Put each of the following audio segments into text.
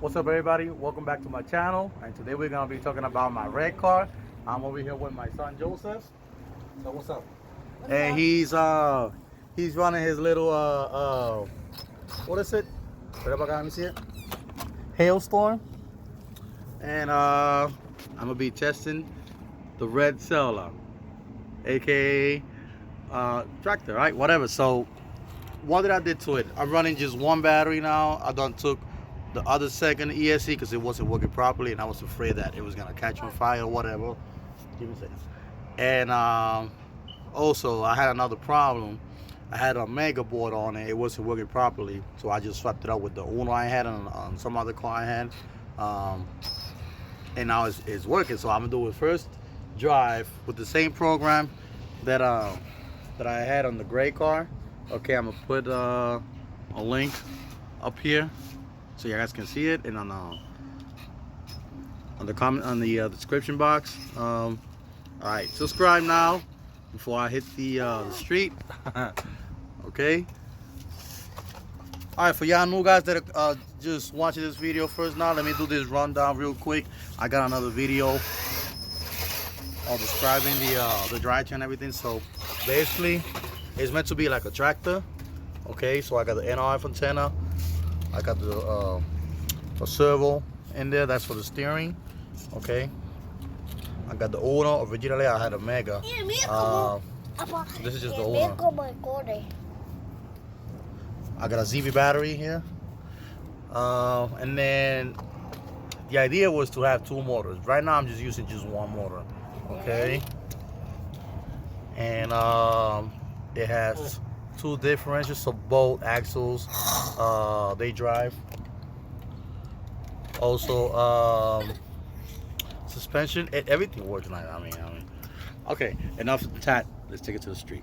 What's up, everybody? Welcome back to my channel. And today we're gonna be talking about my red car. I'm over here with my son Joseph. So what's up? And he's running his little what is it? Let me see it. Hailstorm. And I'm gonna be testing the redzilla, aka tractor, right? Whatever. So what did I did to it? I'm running just one battery now. I done took the other second ESC because it wasn't working properly, and I was afraid that it was gonna catch on fire or whatever. Give me a second. And also I had another problem. I had a mega board on it. It wasn't working properly, so I just swapped it out with the Uno I had on some other car I had. And now it's working. So I'm gonna do it first drive with the same program that I had on the gray car. Okay, I'm gonna put a link up here so you guys can see it, and on the comment on the description box. All right, subscribe now before I hit the street. Okay. All right, for y'all new guys that are just watching this video first now, let me do this rundown real quick. I got another video describing the drive and everything. So basically, it's meant to be like a tractor. Okay, so I got the NRF antenna. I got the servo in there. That's for the steering. Okay. I got the Uno. Originally, I had a Mega. This is just the Uno. I got a zippy battery here. And then the idea was to have two motors. Right now, I'm just using just one motor. Okay. And it has two differentials, so both axles they drive. Also suspension, everything works right. I mean okay, enough of the chat. Let's take it to the street.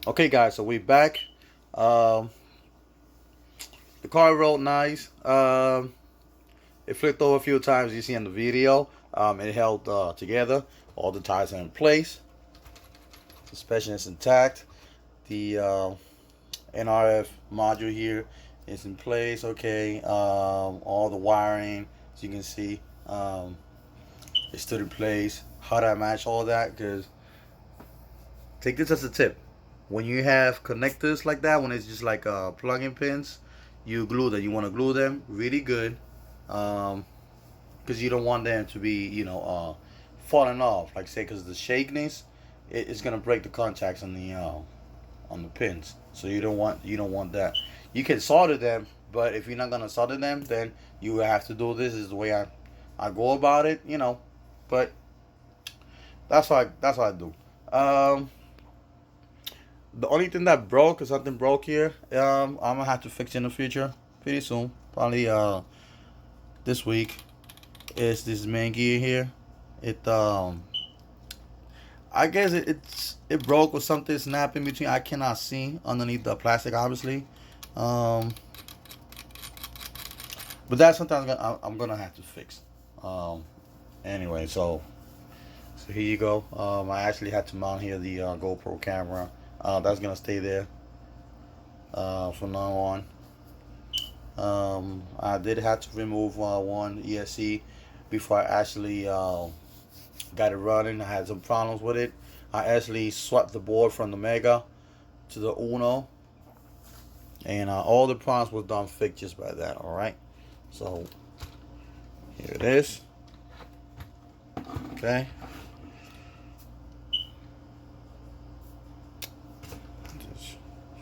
Okay, guys, so we're back. The car rode nice. It flipped over a few times, you see in the video. It held together. All the tires are in place. Suspension is intact. The NRF module here is in place. Okay. All the wiring, as you can see, it stood in place. How did I match all that? Because take this as a tip. When you have connectors like that, when it's just like plug-in pins, you glue them. You want to glue them really good, because you don't want them to be, falling off. Like say, because the shakiness, it's gonna break the contacts on the pins. So you don't want that. You can solder them, but if you're not gonna solder them, then you have to do this. Is the way I go about it, But that's what I do. The only thing that broke, is something broke here. I'm gonna have to fix it in the future, pretty soon, probably this week. Is this main gear here? I guess it broke with something snapping between. I cannot see underneath the plastic, obviously. But that's something I'm gonna have to fix. Anyway, so So here you go. I actually had to mount here the GoPro camera. That's gonna stay there from now on. I did have to remove one ESC before I actually got it running. I had some problems with it. I actually swapped the board from the Mega to the Uno, and all the problems was done fixed just by that. All right, so here it is. Okay.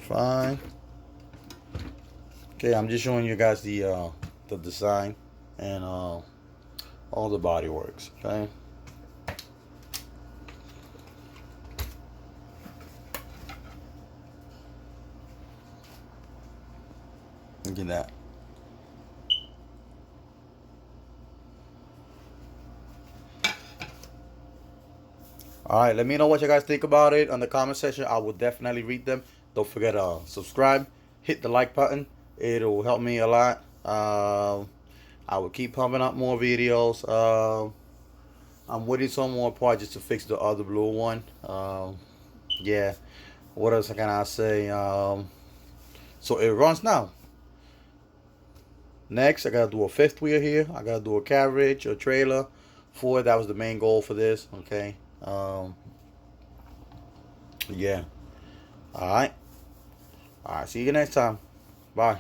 Fine. Okay, I'm just showing you guys the design and all the body works. Okay. Look at that. Alright, let me know what you guys think about it on the comment section. I will definitely read them. Don't forget to subscribe, hit the like button. It'll help me a lot. I will keep pumping out more videos. I'm waiting some more parts just to fix the other blue one. Yeah, what else can I say? So it runs now. Next, I gotta do a fifth wheel here. I gotta do a carriage, a trailer. Four, that was the main goal for this. Okay. Yeah. All right. See you next time. Bye.